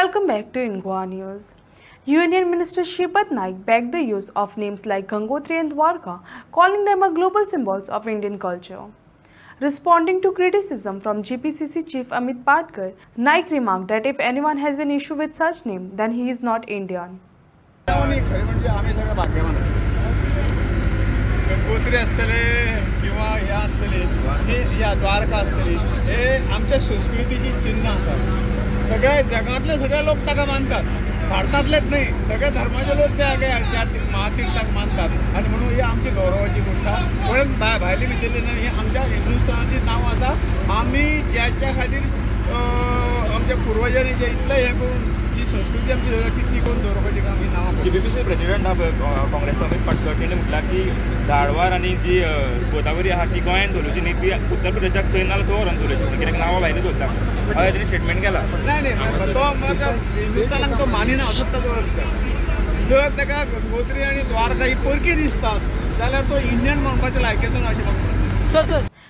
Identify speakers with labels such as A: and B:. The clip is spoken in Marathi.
A: Welcome back to Ingoa News. Union Minister Shripat Naik backed the use of names like Gangotri and Dwarka, calling them a global symbols of Indian culture. Responding to criticism from GPCC Chief Amit Patkar, Naik remarked that if anyone has an issue with such name, then he is not Indian.
B: Gangotri असतले किंवा हे असतले हे या द्वारका असतले हे आमच्या संस्कृतीची चिन्ह असतात. सगळे जगातले सगळे लोक ताका मानतात, भारतातलेच नाही सगळे धर्माचे लोक त्या महातीर्थाक मानतात आणि म्हणून ही आमची गौरवाची गोष्ट आहे. पण भायली भितरली नाही, हे आमच्या हिंदुस्थानाची नाव आसा. आम्ही ज्याच्या खातीर आमच्या पूर्वजांनी जे इतलं हे करून जी संस्कृती आमची ती करून दवरपाची काम ही नांवां.
C: GPPC प्रेसिडेंट काँग्रेसचो अमित पाटकर तेणें म्हटलां की धारवाड आनी जी गोदावरी आहा ती गोंयान चलोवची न्ही, ती उत्तर प्रदेशाक थंय नाल्यार थंय व्हरोन चलोवची, कित्याक नांवां भायली चलता हय तेणी स्टेटमेंट केला.
B: नाही तो हिंदुस्थानाक तो मानिना असो ताचो अर्थ. जर ताका गंगोत्री आनी द्वारका ही परकी दिसतात जाल्यार तो इंडियन म्हणपाच्या लायकेचो ना अशें म्हाका दिसता.